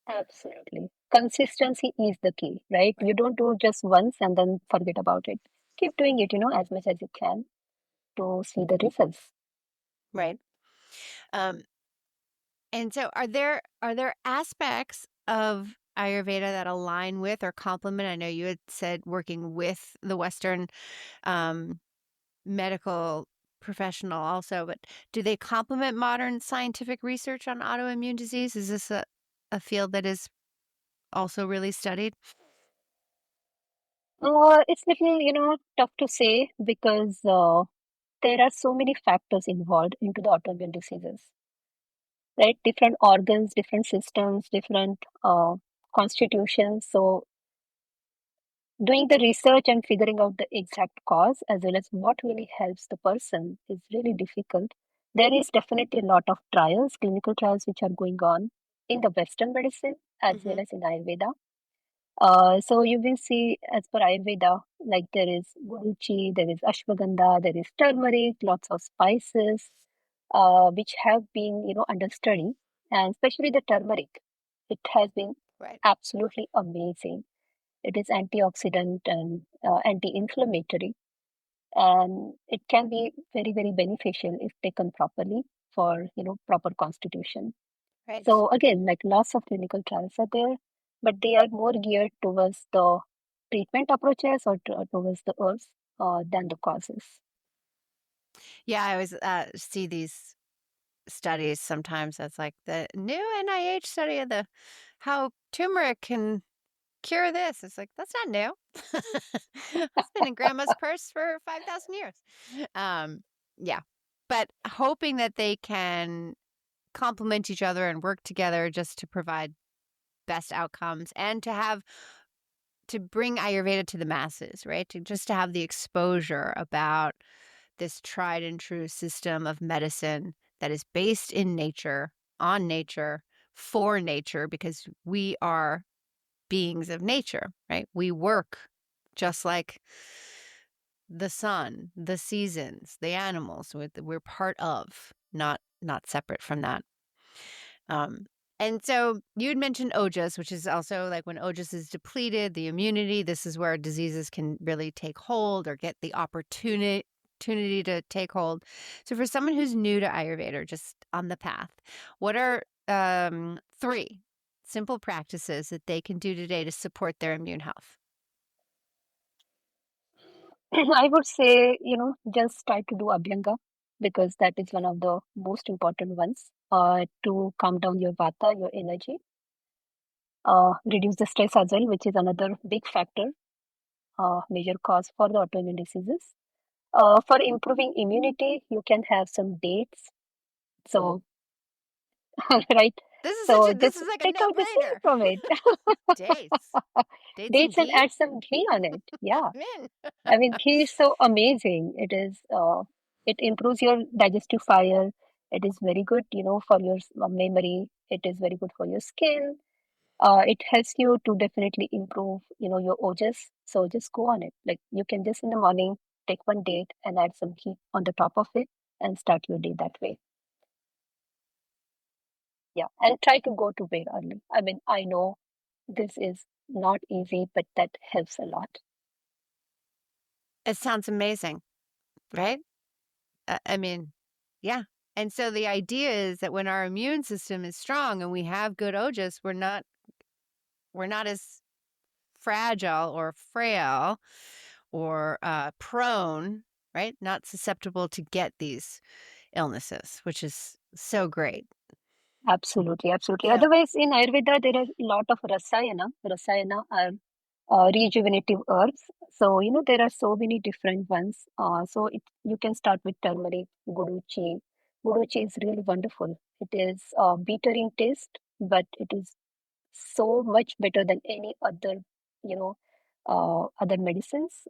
Absolutely. Consistency is the key, right? Right. You don't do just once and then forget about it. Keep doing it, as much as you can to see the results. Right. Um, and so are there aspects of Ayurveda that align with or complement? I know you had said working with the Western um, medical professional also, but do they complement modern scientific research on autoimmune disease? Is this a field that is also really studied? It's little, tough to say because there are so many factors involved into the autoimmune diseases, right? Different organs, different systems, different constitutions. So doing the research and figuring out the exact cause as well as what really helps the person is really difficult. There is definitely a lot of trials, clinical trials, which are going on in the Western medicine as well Mm-hmm. as in Ayurveda. So you will see, as per Ayurveda, like there is guruchi, there is ashwagandha, there is turmeric, lots of spices, which have been, under study, and especially the turmeric. It has been Right. absolutely amazing. It is antioxidant and anti-inflammatory, and it can be very, very beneficial if taken properly for, proper constitution. Right. So again, like lots of clinical trials are there, but they are more geared towards the treatment approaches or towards the herbs than the causes. Yeah, I always see these studies sometimes as like the new NIH study of the how turmeric can cure this. It's like that's not new. It's been in grandma's purse for 5,000 years. Um, yeah, but hoping that they can complement each other and work together just to provide best outcomes and to bring Ayurveda to the masses, right? To have the exposure about this tried and true system of medicine that is based in nature, on nature, for nature, because we are beings of nature, right? We work just like the sun, the seasons, the animals. We're part of, not separate from that. Um, and so you had mentioned ojas, which is also like when ojas is depleted, the immunity, this is where diseases can really take hold or get the opportunity to take hold. So for someone who's new to Ayurveda or just on the path, what are three simple practices that they can do today to support their immune health? I would say, just try to do Abhyanga because that is one of the most important ones to calm down your vata, your energy, reduce the stress as well, which is another big factor, major cause for the autoimmune diseases. For improving immunity, you can have some dates. So, right. So This just is like a take out the seed no-brainer. from it. Dates. Dates and Dates and ghee? add some ghee on it. Yeah. I'm in. I mean, ghee is so amazing. It improves your digestive fire. It is very good, for your memory. It is very good for your skin. It helps you to definitely improve, your ojas. So just go on it. Like you can just in the morning take one date and add some ghee on the top of it and start your day that way. Yeah, and try to go to bed early. I mean, I know this is not easy, but that helps a lot. It sounds amazing, right? I mean, yeah. And so the idea is that when our immune system is strong and we have good ojas, we're not as fragile or frail or prone, right? Not susceptible to get these illnesses, which is so great. Absolutely, absolutely. Yeah. Otherwise, in Ayurveda, there are a lot of rasayana. Rasayana are rejuvenative herbs. So, there are so many different ones. You can start with turmeric, guduchi. Guduchi is really wonderful. It is bitter in taste, but it is so much better than any other, you know, other medicines.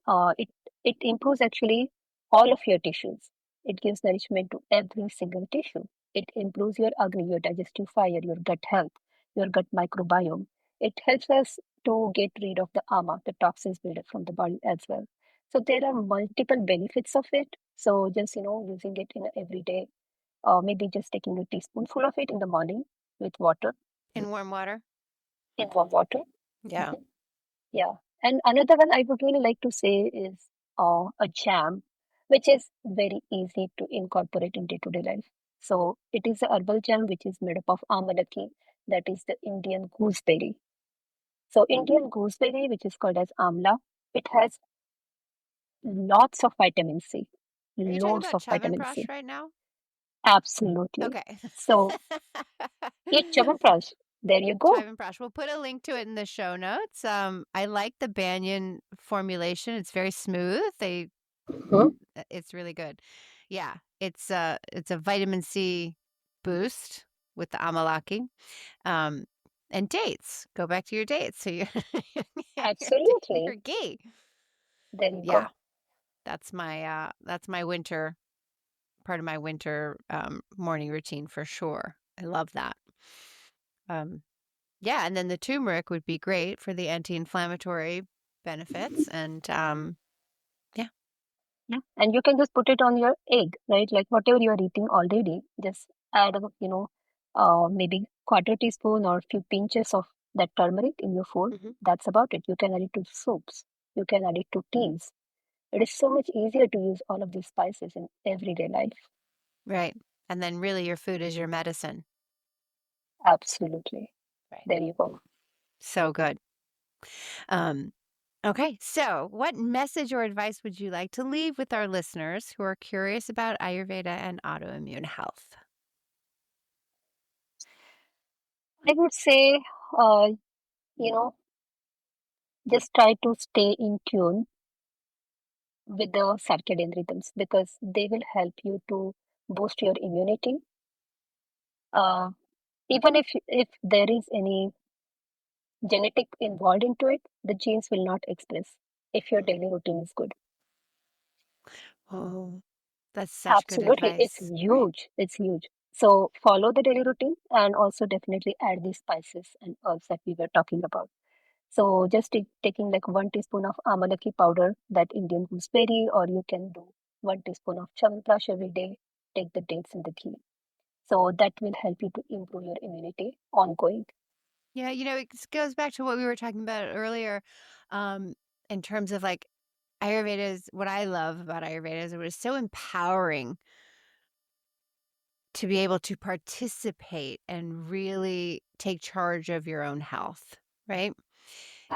It improves actually all of your tissues. It gives nourishment to every single tissue. It improves your agni, your digestive fire, your gut health, your gut microbiome. It helps us to get rid of the ama, the toxins built up from the body as well. So there are multiple benefits of it. So just using it in a everyday, maybe just taking a teaspoonful of it in the morning with water, In warm water. in warm water. Yeah. Mhm. Yeah. And another one I would really like to say is a jam, which is very easy to incorporate in day-to-day life. So it is a herbal jam which is made up of amalaki, that is the Indian gooseberry. So Indian gooseberry, which is called as amla, it has lots of vitamin C, Are you talking loads about of vitamin Chyavanprash C. right now? Absolutely. Okay. So eat Chyawanprash. There you go. Chyavanprash. We'll put a link to it in the show notes. I like the Banyan formulation. It's very smooth. Mhm. It's really good. Yeah, it's a vitamin C boost with the amalaki. Um, and dates. Go back to your dates. So you your Absolutely. ghee. There you Yeah, go. that's my winter part of my winter morning routine for sure. I love that. Um, yeah, and then the turmeric would be great for the anti-inflammatory benefits. And yeah, Yeah. And you can just put it on your egg, right? Like whatever you are eating already, just add maybe quarter teaspoon or few pinches of that turmeric in your food. hmm That's about it. You can add it to soups. You can add it to teas. It is so much easier to use all of these spices in everyday life. right. And then really your food is your medicine. Absolutely. Right. There you go. So good. Um, okay, so what message or advice would you like to leave with our listeners who are curious about Ayurveda and autoimmune health? I would say, uh, you know, just try to stay in tune with the circadian rhythms because they will help you to boost your immunity. Uh, Even if there is any genetic involved into it, the genes will not express if your daily routine is good. Oh, that's such good Absolutely, it's advice. Right. huge. It's huge. So follow the daily routine and also definitely add these spices and herbs that we were talking about. So just taking like 1 teaspoon of amalaki powder, that Indian gooseberry, or you can do 1 teaspoon of chawanprash every day. Take the dates in the ghee. So that will help you to improve your immunity ongoing. Yeah, it goes back to what we were talking about earlier, um, in terms of like Ayurveda is what I love about Ayurveda is it was so empowering to be able to participate and really take charge of your own health, right?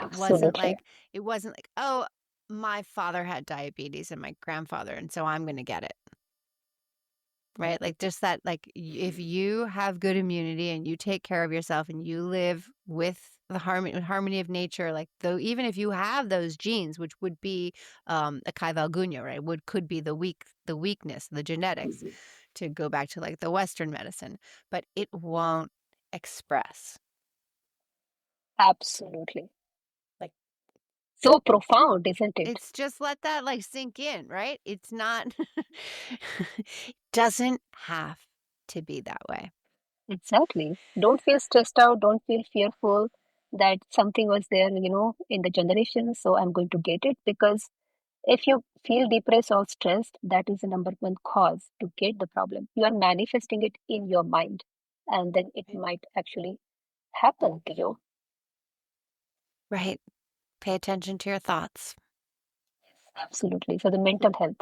It wasn't Absolutely. like it wasn't like, oh, my father had diabetes and my grandfather, and so I'm going to get it. Right? Like just that, like if you have good immunity and you take care of yourself and you live with the harmony of nature, like though, even if you have those genes, which would be a kaivalgunya, right? Could be the weakness, the genetics, to go back to like the Western medicine, but it won't express. Absolutely. Like, so profound, isn't it? it's just let that like sink in, right? It's not, doesn't have to be that way. Exactly. Don't feel stressed out. Don't feel fearful that something was there, in the generation. So I'm going to get it. Because if you feel depressed or stressed, that is the number one cause to get the problem. You are manifesting it in your mind, and then it might actually happen to you. Right. Pay attention to your thoughts. Absolutely. So the mental health.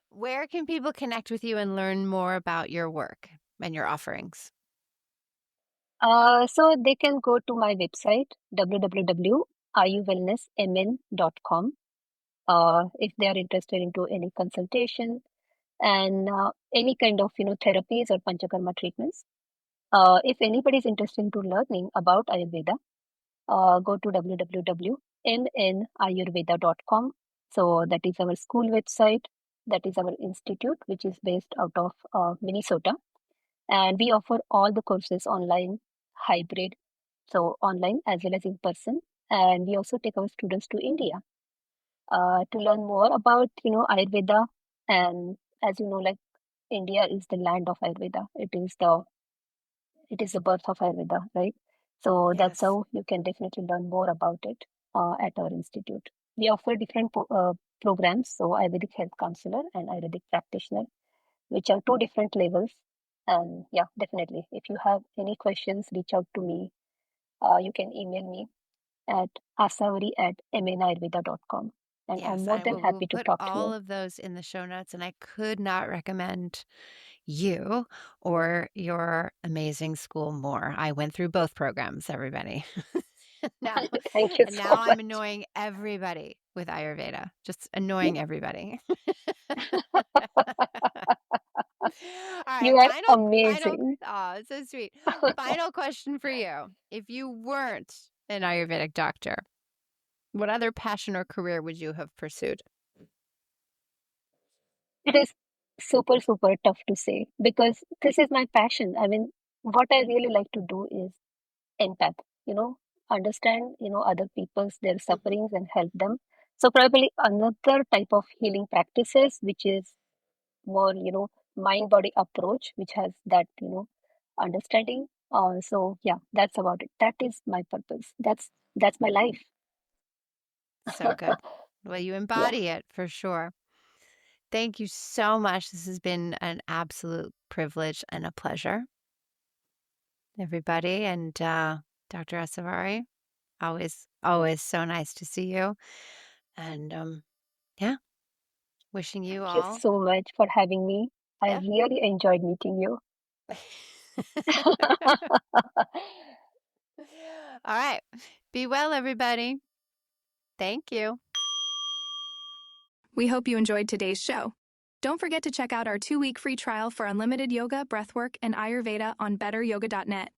Where can people connect with you and learn more about your work and your offerings? So they can go to my website, www.ayurwellnessmn.com, if they are interested into any consultation and any kind of therapies or panchakarma treatments. If anybody is interested into learning about Ayurveda, go to www.mnayurveda.com. So that is our school website. That is our institute, which is based out of Minnesota. And we offer all the courses online, hybrid, so online as well as in person. And we also take our students to India to learn more about, Ayurveda. And as you know, like India is the land of Ayurveda. It is the birth of Ayurveda, right? So that's Yes. how you can definitely learn more about it at our institute. We offer different programs, so Ayurvedic health counselor and Ayurvedic practitioner, which are two different levels. And yeah, definitely, if you have any questions, reach out to me. You can email me at asavari@mnayurveda.com. And I'm Yes, more than we'll happy to put talk to all you. of those in the show notes, and I could not recommend you or your amazing school more. I went through both programs, everybody. now, Thank you and so now I'm much. annoying everybody with Ayurveda, just annoying everybody. All right, You are final, amazing. oh, it's so sweet. Final question for you. If you weren't an Ayurvedic doctor, what other passion or career would you have pursued? It is super, super tough to say because this is my passion. I mean, what I really like to do is empath, understand, other people's their Mhm. sufferings and help them. So probably another type of healing practices, which is more, mind body approach, which has that, understanding. So yeah, that's about it. That is my purpose. That's my life. So good. Well, you Yeah. embody it for sure. Thank you so much. This has been an absolute privilege and a pleasure, everybody. And Dr. Asavari, always so nice to see you. And yeah, wishing you Thank you all. so much for having me. I Yeah. really enjoyed meeting you. All right. Be well, everybody. Thank you. We hope you enjoyed today's show. Don't forget to check out our 2-week free trial for unlimited yoga, breathwork, and Ayurveda on betteryoga.net.